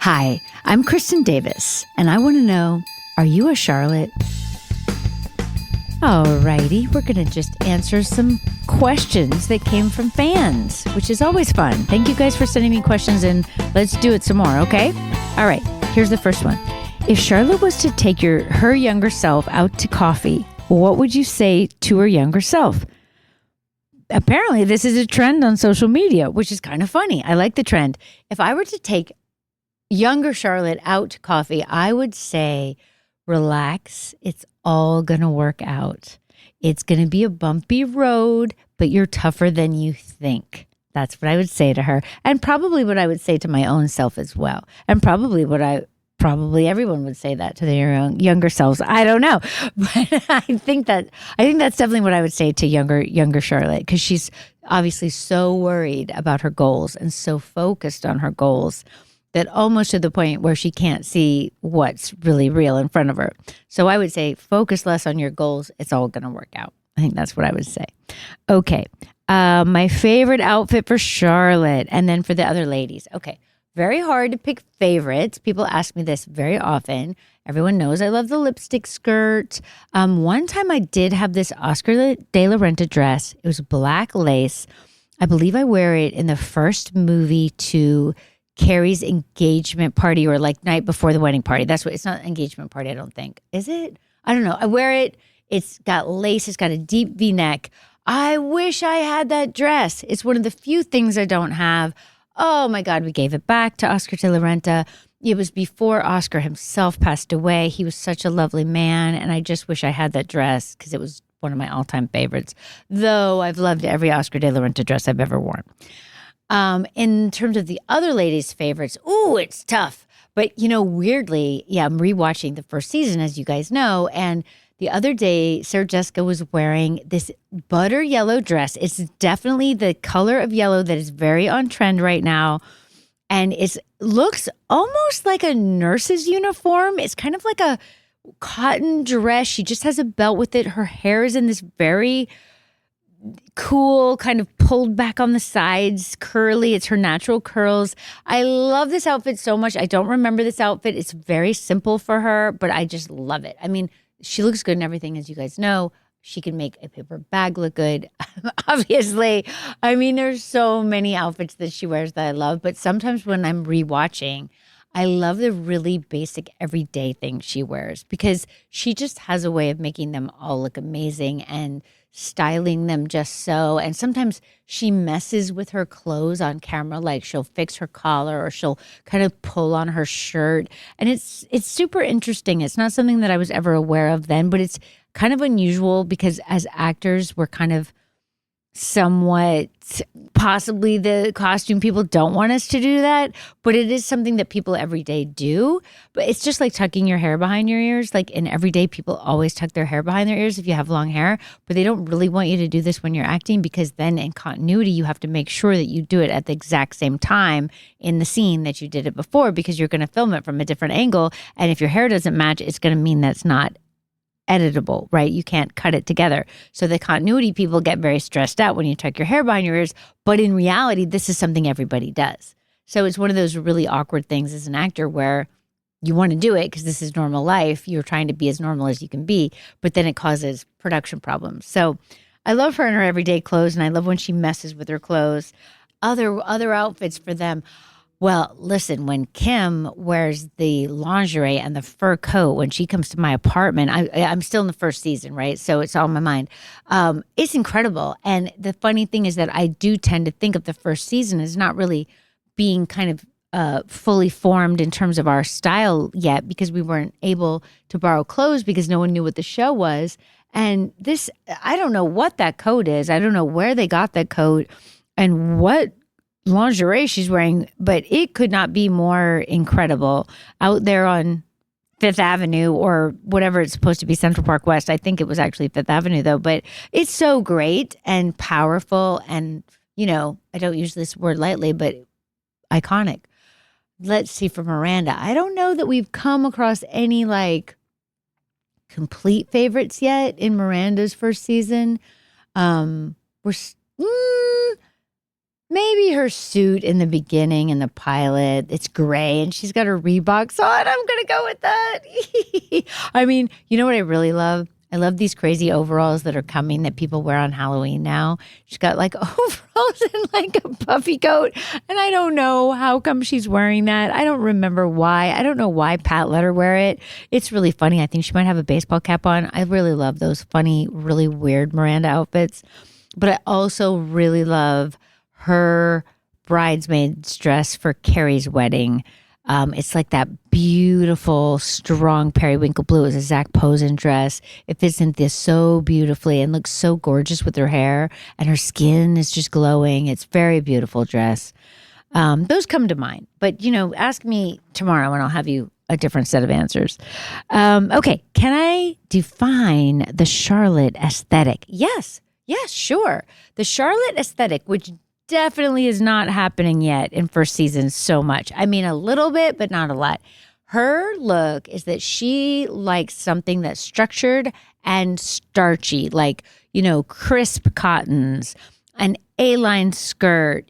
Hi, I'm Kristin Davis, and I want to know, are you a Charlotte? Alrighty, we're going to just answer some questions that came from fans, which is always fun. Thank you guys for sending me questions, and let's do it some more, okay? All right, here's the first one. If Charlotte was to take her younger self out to coffee, what would you say to her younger self? Apparently, this is a trend on social media, which is kind of funny. I like the trend. If I were to take younger Charlotte out to coffee, I would say, relax. It's all going to work out. It's going to be a bumpy road, but you're tougher than you think. That's what I would say to her. And probably what I would say to my own self as well. And probably everyone would say that to their younger selves. I don't know. But I think that's definitely what I would say to younger Charlotte, because she's obviously so worried about her goals and so focused on her goals that almost to the point where she can't see what's really real in front of her. So I would say focus less on your goals. It's all going to work out. I think that's what I would say. Okay. My favorite outfit for Charlotte, and then for the other ladies. Okay. Very hard to pick favorites. People ask me this very often. Everyone knows I love the lipstick skirt. One time I did have this Oscar de la Renta dress. It was black lace. I believe I wear it in the first movie to Carrie's engagement party, or like night before the wedding party. It's not an engagement party, I don't think. Is it? I don't know. I wear it. It's got lace. It's got a deep V-neck. I wish I had that dress. It's one of the few things I don't have. Oh my God, we gave it back to Oscar de la Renta. It was before Oscar himself passed away. He was such a lovely man, and I just wish I had that dress because it was one of my all-time favorites, though I've loved every Oscar de la Renta dress I've ever worn. In terms of the other ladies' favorites, it's tough. But, weirdly, I'm rewatching the first season, as you guys know, and the other day, Sarah Jessica was wearing this butter yellow dress. It's definitely the color of yellow that is very on trend right now. And it looks almost like a nurse's uniform. It's kind of like a cotton dress. She just has a belt with it. Her hair is in this very cool, kind of pulled back on the sides, curly. It's her natural curls. I love this outfit so much. I don't remember this outfit. It's very simple for her, but I just love it. I mean, she looks good in everything, as you guys know. She can make a paper bag look good, obviously. I mean, there's so many outfits that she wears that I love, but sometimes when I'm rewatching, I love the really basic everyday things she wears, because she just has a way of making them all look amazing and styling them just so. And sometimes she messes with her clothes on camera, like she'll fix her collar or she'll kind of pull on her shirt. And it's super interesting. It's not something that I was ever aware of then, but it's kind of unusual because as actors, we're kind of somewhat, possibly the costume people don't want us to do that, but it is something that people every day do. But it's just like tucking your hair behind your ears. Like in everyday, people always tuck their hair behind their ears if you have long hair, but they don't really want you to do this when you're acting, because then in continuity, you have to make sure that you do it at the exact same time in the scene that you did it before, because you're going to film it from a different angle. And if your hair doesn't match, it's going to mean that's not editable, right? You can't cut it together. So the continuity people get very stressed out when you tuck your hair behind your ears. But in reality, this is something everybody does. So it's one of those really awkward things as an actor where you want to do it because this is normal life. You're trying to be as normal as you can be, but then it causes production problems. So I love her in her everyday clothes, and I love when she messes with her clothes. Other outfits for them. Well, listen, when Kim wears the lingerie and the fur coat when she comes to my apartment, I'm still in the first season, right? So it's all in my mind. It's incredible. And the funny thing is that I do tend to think of the first season as not really being kind of fully formed in terms of our style yet, because we weren't able to borrow clothes because no one knew what the show was. And this, I don't know what that coat is. I don't know where they got that coat and what lingerie she's wearing, but it could not be more incredible out there on Fifth Avenue, or whatever it's supposed to be, Central Park West. I think it was actually Fifth Avenue though, but it's so great and powerful, and I don't use this word lightly, but iconic. Let's see, for Miranda, I don't know that we've come across any like complete favorites yet in Miranda's first season. maybe her suit in the beginning in the pilot, it's gray and she's got her Reeboks on. I'm going to go with that. I mean, you know what I really love? I love these crazy overalls that are coming that people wear on Halloween now. She's got like overalls and like a puffy coat. And I don't know how come she's wearing that. I don't remember why. I don't know why Pat let her wear it. It's really funny. I think she might have a baseball cap on. I really love those funny, really weird Miranda outfits. But I also really love her bridesmaid's dress for Carrie's wedding. It's like that beautiful, strong periwinkle blue. It's a Zach Posen dress. It fits into this so beautifully and looks so gorgeous with her hair, and her skin is just glowing. It's a very beautiful dress. Those come to mind. But, ask me tomorrow and I'll have you a different set of answers. Okay. Can I define the Charlotte aesthetic? Yes, sure. The Charlotte aesthetic, which definitely is not happening yet in first season so much. I mean, a little bit, but not a lot. Her look is that she likes something that's structured and starchy, like, crisp cottons, an A-line skirt.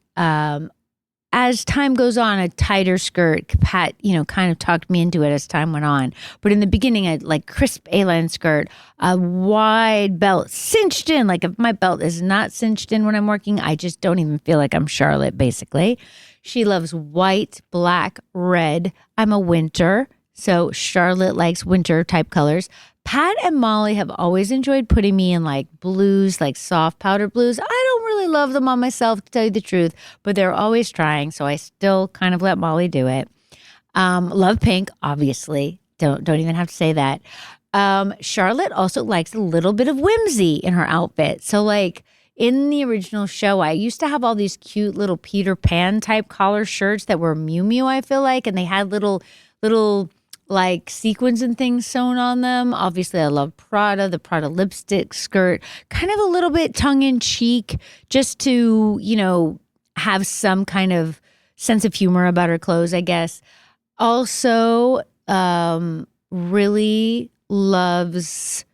As time goes on, a tighter skirt. Pat, kind of talked me into it as time went on. But in the beginning, I like crisp A-line skirt, a wide belt, cinched in. Like if my belt is not cinched in when I'm working, I just don't even feel like I'm Charlotte, basically. She loves white, black, red. I'm a winter, so Charlotte likes winter type colors. Pat and Molly have always enjoyed putting me in like blues, like soft powder blues. I don't really love them on myself, to tell you the truth, but they're always trying, so I still kind of let Molly do it. Love pink, obviously. Don't even have to say that. Charlotte also likes a little bit of whimsy in her outfit. So like in the original show, I used to have all these cute little Peter Pan type collar shirts that were Miu Miu, I feel like, and they had little like sequins and things sewn on them. Obviously, I love Prada, the Prada lipstick skirt, kind of a little bit tongue in cheek, just to, have some kind of sense of humor about her clothes, I guess. Also, really loves,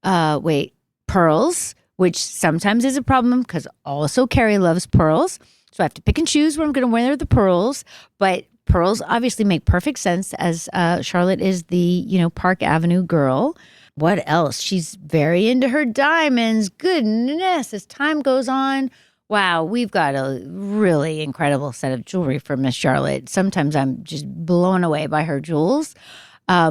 pearls, which sometimes is a problem because also Carrie loves pearls. So I have to pick and choose where I'm going to wear the pearls, but pearls obviously make perfect sense as Charlotte is the, Park Avenue girl. What else? She's very into her diamonds. Goodness, as time goes on, wow, we've got a really incredible set of jewelry for Miss Charlotte. Sometimes I'm just blown away by her jewels.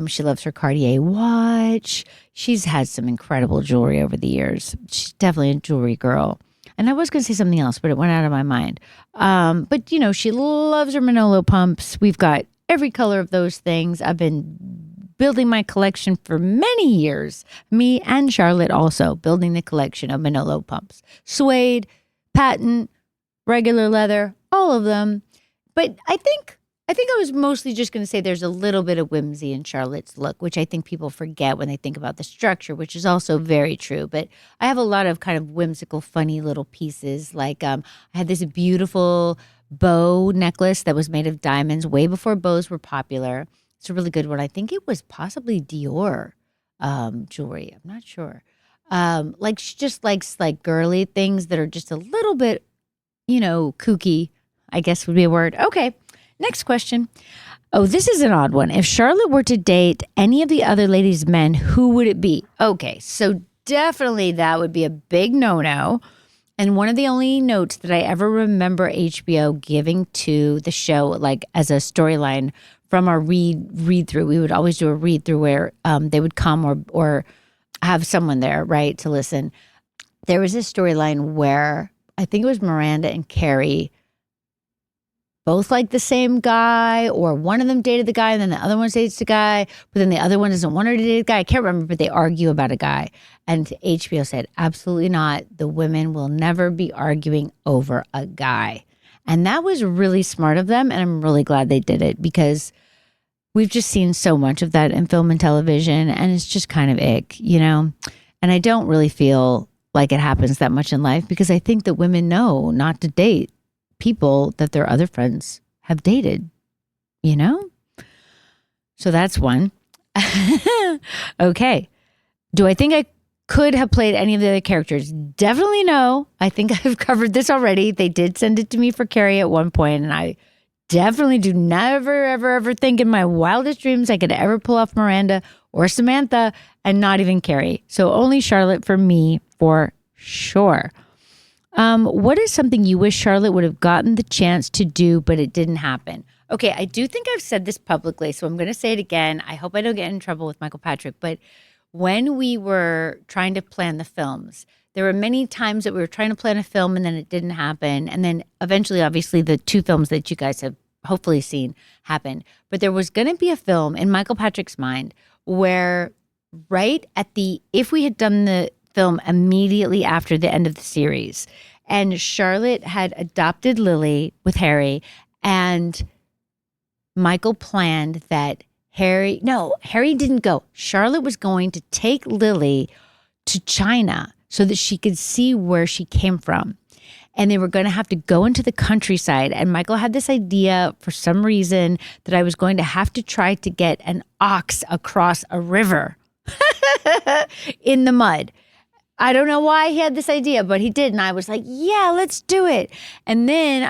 She loves her Cartier watch. She's had some incredible jewelry over the years. She's definitely a jewelry girl. And I was going to say something else, but it went out of my mind. But, she loves her Manolo pumps. We've got every color of those things. I've been building my collection for many years. Me and Charlotte also building the collection of Manolo pumps. Suede, patent, regular leather, all of them. But I think I was mostly just going to say there's a little bit of whimsy in Charlotte's look, which I think people forget when they think about the structure, which is also very true. But I have a lot of kind of whimsical, funny little pieces. Like I had this beautiful bow necklace that was made of diamonds way before bows were popular. It's a really good one. I think it was possibly Dior jewelry. I'm not sure. Like she just likes like girly things that are just a little bit, kooky, I guess would be a word. Okay. Next question. Oh, this is an odd one. If Charlotte were to date any of the other ladies' men, who would it be? Okay, so definitely that would be a big no-no. And one of the only notes that I ever remember HBO giving to the show, like as a storyline from our read through, we would always do a read through where they would come or have someone there, right, to listen. There was this storyline where I think it was Miranda and Carrie both like the same guy, or one of them dated the guy and then the other one dates the guy, but then the other one doesn't want her to date the guy. I can't remember, but they argue about a guy. And HBO said, absolutely not. The women will never be arguing over a guy. And that was really smart of them. And I'm really glad they did it because we've just seen so much of that in film and television. And it's just kind of ick, And I don't really feel like it happens that much in life because I think that women know not to date people that their other friends have dated, So that's one. Okay. Do I think I could have played any of the other characters. Definitely no. I think I've covered this already. They did send it to me for Carrie at one point, and I definitely do never, ever, ever think in my wildest dreams I could ever pull off Miranda or Samantha and not even Carrie. So only Charlotte for me, for sure. What is something you wish Charlotte would have gotten the chance to do, but it didn't happen? Okay, I do think I've said this publicly, so I'm going to say it again. I hope I don't get in trouble with Michael Patrick, but when we were trying to plan the films, there were many times that we were trying to plan a film and then it didn't happen. And then eventually, obviously, the 2 films that you guys have hopefully seen happened. But there was going to be a film in Michael Patrick's mind where if we had done the film immediately after the end of the series, and Charlotte had adopted Lily with Harry, and Michael planned that Harry didn't go. Charlotte was going to take Lily to China so that she could see where she came from. And they were going to have to go into the countryside. And Michael had this idea for some reason that I was going to have to try to get an ox across a river in the mud. I don't know why he had this idea, but he did. And I was like, yeah, let's do it. And then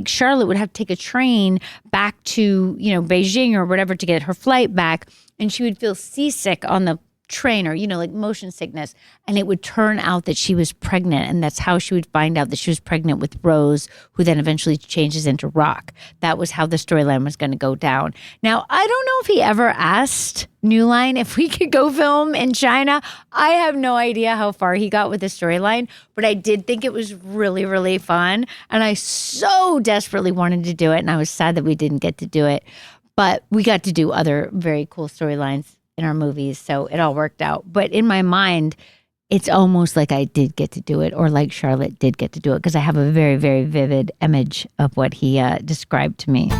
Charlotte would have to take a train back to, Beijing or whatever to get her flight back. And she would feel seasick on the train or, like motion sickness. And it would turn out that she was pregnant. And that's how she would find out that she was pregnant with Rose, who then eventually changes into Rock. That was how the storyline was going to go down. Now, I don't know if he ever asked New Line if we could go film in China. I have no idea how far he got with the storyline, but I did think it was really, really fun. And I so desperately wanted to do it. And I was sad that we didn't get to do it. But we got to do other very cool storylines in our movies, so it all worked out. But in my mind, it's almost like I did get to do it, or like Charlotte did get to do it, because I have a very, very vivid image of what he described to me.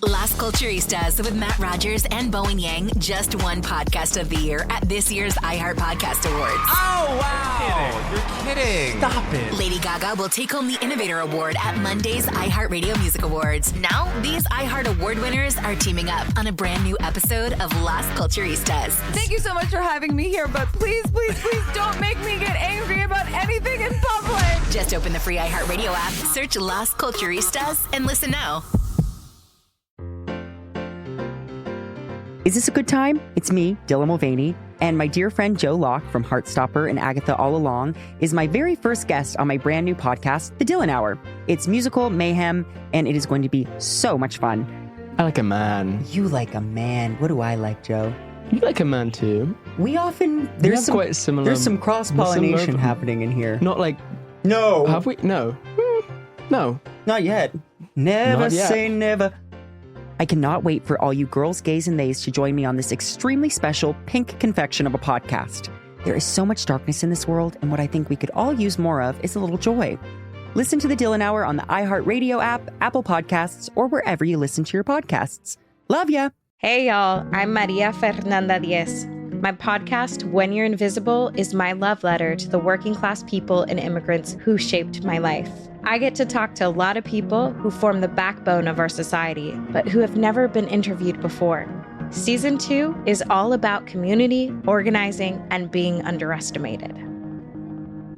Las Culturistas with Matt Rogers and Bowen Yang just won Podcast of the Year at this year's iHeart Podcast Awards. Oh, wow. You're kidding. Stop it. Lady Gaga will take home the Innovator Award at Monday's iHeartRadio Music Awards. Now, these iHeart Award winners are teaming up on a brand new episode of Las Culturistas. Thank you so much for having me here, but please, please, please don't make me get angry about anything in public. Just open the free iHeartRadio app, search Las Culturistas, and listen now. Is this a good time? It's me, Dylan Mulvaney, and my dear friend Joe Locke from Heartstopper and Agatha All Along is my very first guest on my brand new podcast, The Dylan Hour. It's musical mayhem, and it is going to be so much fun. I like a man. You like a man. What do I like, Joe? You like a man too. There's some cross-pollination happening in here. Not like... No. Have we? No. No. Not yet. Never Not yet. say never. I cannot wait for all you girls, gays, and theys to join me on this extremely special pink confection of a podcast. There is so much darkness in this world, and what I think we could all use more of is a little joy. Listen to The Dylan Hour on the iHeartRadio app, Apple Podcasts, or wherever you listen to your podcasts. Love ya! Hey y'all, I'm Maria Fernanda Diez. My podcast, When You're Invisible, is my love letter to the working class people and immigrants who shaped my life. I get to talk to a lot of people who form the backbone of our society, but who have never been interviewed before. Season 2 is all about community, organizing, and being underestimated.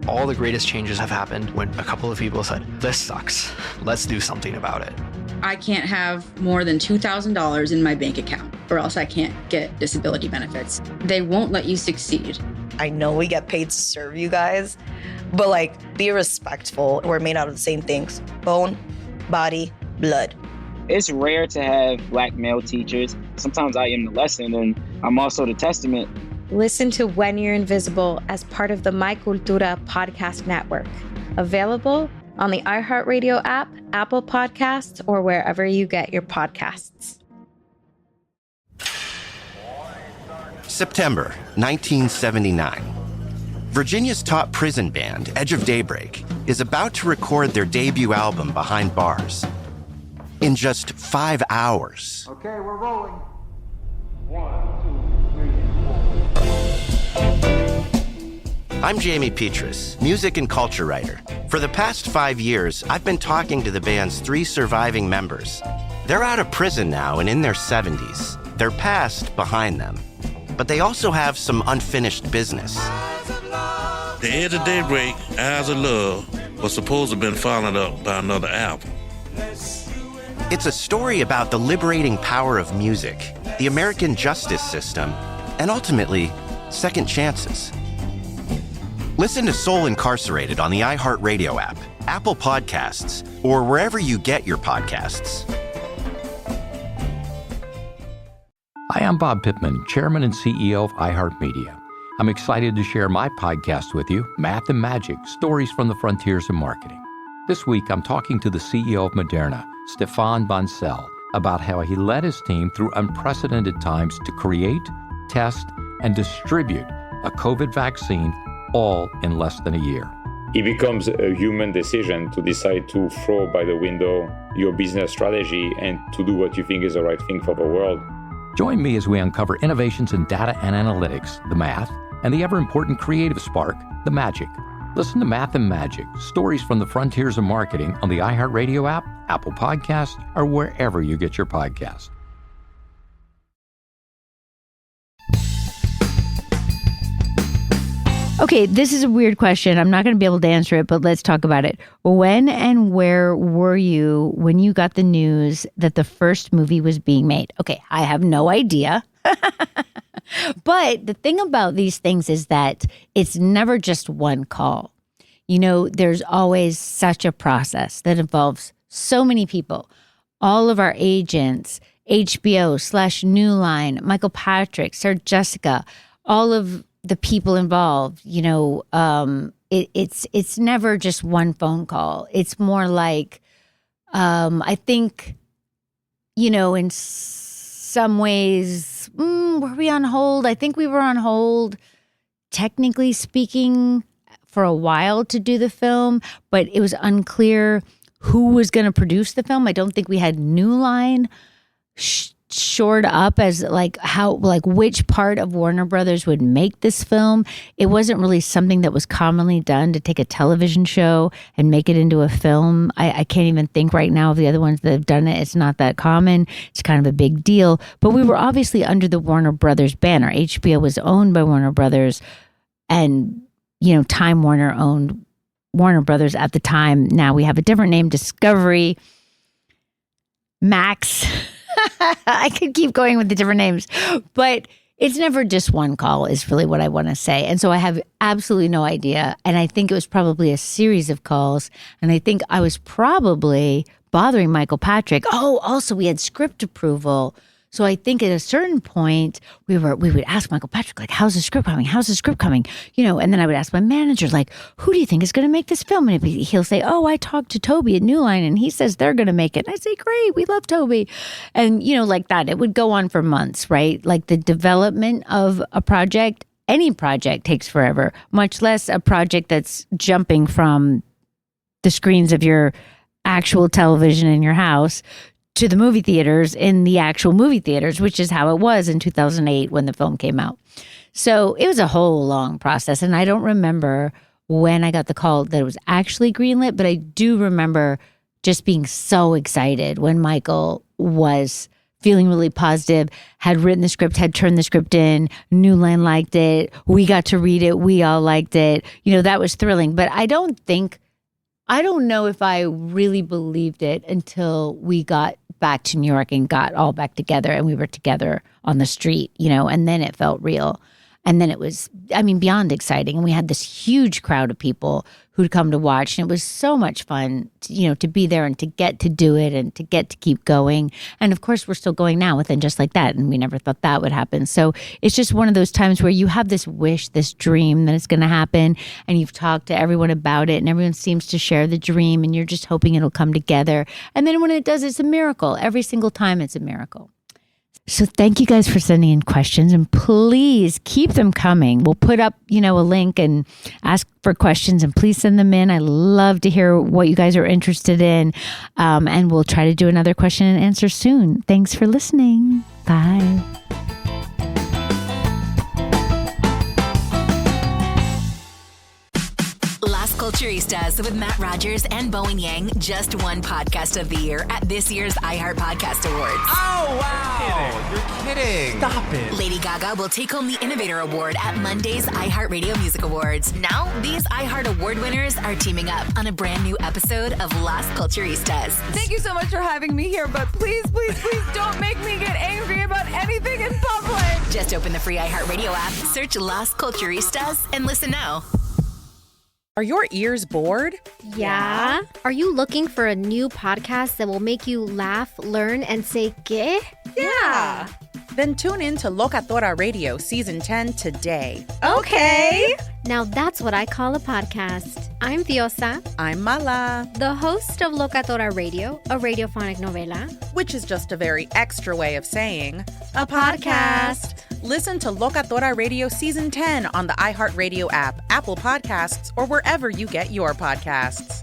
All the greatest changes have happened when a couple of people said, this sucks, let's do something about it. I can't have more than $2,000 in my bank account, or else I can't get disability benefits. They won't let you succeed. I know we get paid to serve you guys, but be respectful. We're made out of the same things: bone, body, blood. It's rare to have Black male teachers. Sometimes I am the lesson, and I'm also the testament. Listen to When You're Invisible as part of the My Cultura podcast network. Available on the iHeartRadio app, Apple Podcasts, or wherever you get your podcasts. September 1979. Virginia's top prison band, Edge of Daybreak, is about to record their debut album, Behind Bars. In just 5 hours. Okay, we're rolling. 1, 2, 3, 4. I'm Jamie Petrus, music and culture writer. For the past 5 years, I've been talking to the band's 3 surviving members. They're out of prison now and in their 70s. Their past behind them. But they also have some unfinished business. The Edge of Daybreak, Eyes of Love, was supposed to have been followed up by another album. It's a story about the liberating power of music, the American justice system, and ultimately, second chances. Listen to Soul Incarcerated on the iHeartRadio app, Apple Podcasts, or wherever you get your podcasts. Hi, I'm Bob Pittman, Chairman and CEO of iHeartMedia. I'm excited to share my podcast with you, Math and Magic, Stories from the Frontiers of Marketing. This week, I'm talking to the CEO of Moderna, Stefan Bancel, about how he led his team through unprecedented times to create, test, and distribute a COVID vaccine all in less than a year. It becomes a human decision to decide to throw by the window your business strategy and to do what you think is the right thing for the world. Join me as we uncover innovations in data and analytics, the math, and the ever-important creative spark, the magic. Listen to Math and Magic, Stories from the Frontiers of Marketing on the iHeartRadio app, Apple Podcasts, or wherever you get your podcasts. Okay, this is a weird question. I'm not going to be able to answer it, but let's talk about it. When and where were you when you got the news that the first movie was being made? Okay, I have no idea. But the thing about these things is that it's never just one call. You know, there's always such a process that involves so many people. All of our agents, HBO/New Line, Michael Patrick, Sarah Jessica, all of the people involved, you know, it's never just one phone call. It's more like, I think, you know, in some ways, were we on hold? I think we were on hold, technically speaking, for a while to do the film, but it was unclear who was going to produce the film. I don't think we had New Line shored up as like how, like which part of Warner Brothers would make this film. It wasn't really something that was commonly done to take a television show and make it into a film. I can't even think right now of the other ones that have done it. It's not that common. It's kind of a big deal. But we were obviously under the Warner Brothers banner. HBO was owned by Warner Brothers, and, you know, Time Warner owned Warner Brothers at the time. Now we have a different name, Discovery, Max. I could keep going with the different names, but it's never just one call is really what I want to say. And so I have absolutely no idea. And I think it was probably a series of calls. And I think I was probably bothering Michael Patrick. Oh, also we had script approval. So I think at a certain point we would ask Michael Patrick, like, how's the script coming? How's the script coming? You know, and then I would ask my manager, like, who do you think is going to make this film? And he'll say, oh, I talked to Toby at New Line and he says they're going to make it. And I say, great, we love Toby. And, you know, like that, it would go on for months, right? Like the development of a project, any project takes forever, much less a project that's jumping from the screens of your actual television in your house to the movie theaters in the actual movie theaters, which is how it was in 2008 when the film came out. So it was a whole long process. And I don't remember when I got the call that it was actually greenlit, but I do remember just being so excited when Michael was feeling really positive, had written the script, had turned the script in, New Line liked it, we got to read it, we all liked it. You know, that was thrilling. But I don't know if I really believed it until we got back to New York and got all back together and we were together on the street, you know, and then it felt real. And then it was, I mean, beyond exciting. And we had this huge crowd of people who'd come to watch. And it was so much fun, you know, to be there and to get to do it and to get to keep going. And of course, we're still going now with And Just Like That. And we never thought that would happen. So it's just one of those times where you have this wish, this dream that it's going to happen. And you've talked to everyone about it. And everyone seems to share the dream. And you're just hoping it'll come together. And then when it does, it's a miracle. Every single time it's a miracle. So thank you guys for sending in questions, and please keep them coming. We'll put up, you know, a link and ask for questions, and please send them in. I love to hear what you guys are interested in. And we'll try to do another question and answer soon. Thanks for listening. Bye. Culturistas with Matt Rogers and Bowen Yang just won Podcast of the Year at this year's iHeart Podcast Awards. Oh, wow. You're kidding. Stop it. Lady Gaga will take home the Innovator Award at Monday's iHeartRadio Music Awards. Now, these iHeart Award winners are teaming up on a brand new episode of Las Culturistas. Thank you so much for having me here, but please, please, please don't make me get angry about anything in public. Just open the free iHeartRadio app, search Las Culturistas, and listen now. Are your ears bored? Yeah. Are you looking for a new podcast that will make you laugh, learn, and say ¿qué? Yeah. Then tune in to Locatora Radio Season 10 today. Okay. Now that's what I call a podcast. I'm Diosa. I'm Mala. The host of Locatora Radio, a radiophonic novela. Which is just a very extra way of saying a podcast. Listen to Locatora Radio Season 10 on the iHeartRadio app, Apple Podcasts, or wherever you get your podcasts.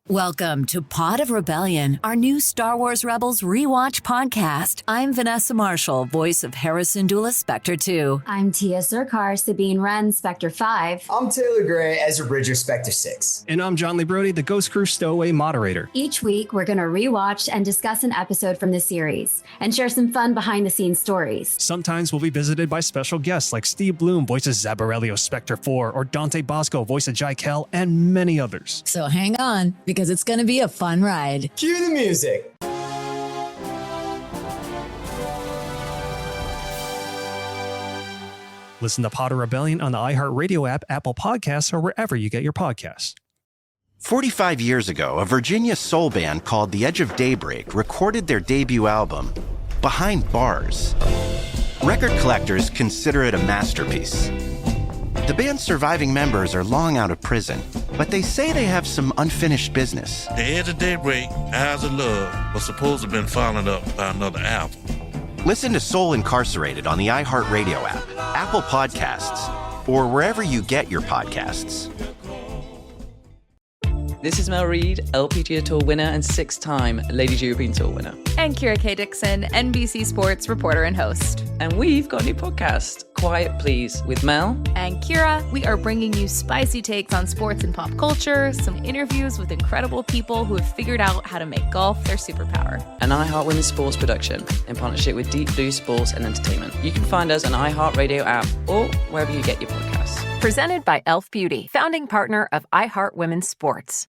Welcome to Pod of Rebellion, our new Star Wars Rebels rewatch podcast. I'm Vanessa Marshall, voice of Harrison Dula Spectre 2. I'm Tia Surkar, Sabine Wren, Spectre 5. I'm Taylor Gray, Ezra Bridger, Spectre 6. And I'm John Lee Brody, the Ghost Crew Stowaway moderator. Each week, we're going to rewatch and discuss an episode from the series and share some fun behind-the-scenes stories. Sometimes we'll be visited by special guests like Steve Bloom, voices Zabarelio Spectre 4, or Dante Bosco, voice of Jai Kell, and many others. So hang on, because it's going to be a fun ride. Cue the music. Listen to Pod of Rebellion on the iHeartRadio app, Apple Podcasts, or wherever you get your podcasts. 45 years ago, a Virginia soul band called The Edge of Daybreak recorded their debut album, Behind Bars. Record collectors consider it a masterpiece. The band's surviving members are long out of prison, but they say they have some unfinished business. The Edge of Daybreak, Eyes of Love, was supposed to have been followed up by another album. Listen to Soul Incarcerated on the iHeartRadio app, Apple Podcasts, or wherever you get your podcasts. This is Mel Reid, LPGA Tour winner and 6-time Ladies European Tour winner. And Kira K. Dixon, NBC Sports reporter and host. And we've got a new podcast, Quiet Please, with Mel. And Kira, we are bringing you spicy takes on sports and pop culture, some interviews with incredible people who have figured out how to make golf their superpower. An iHeart Women's Sports production in partnership with Deep Blue Sports and Entertainment. You can find us on iHeartRadio app or wherever you get your podcasts. Presented by Elf Beauty, founding partner of iHeart Women's Sports.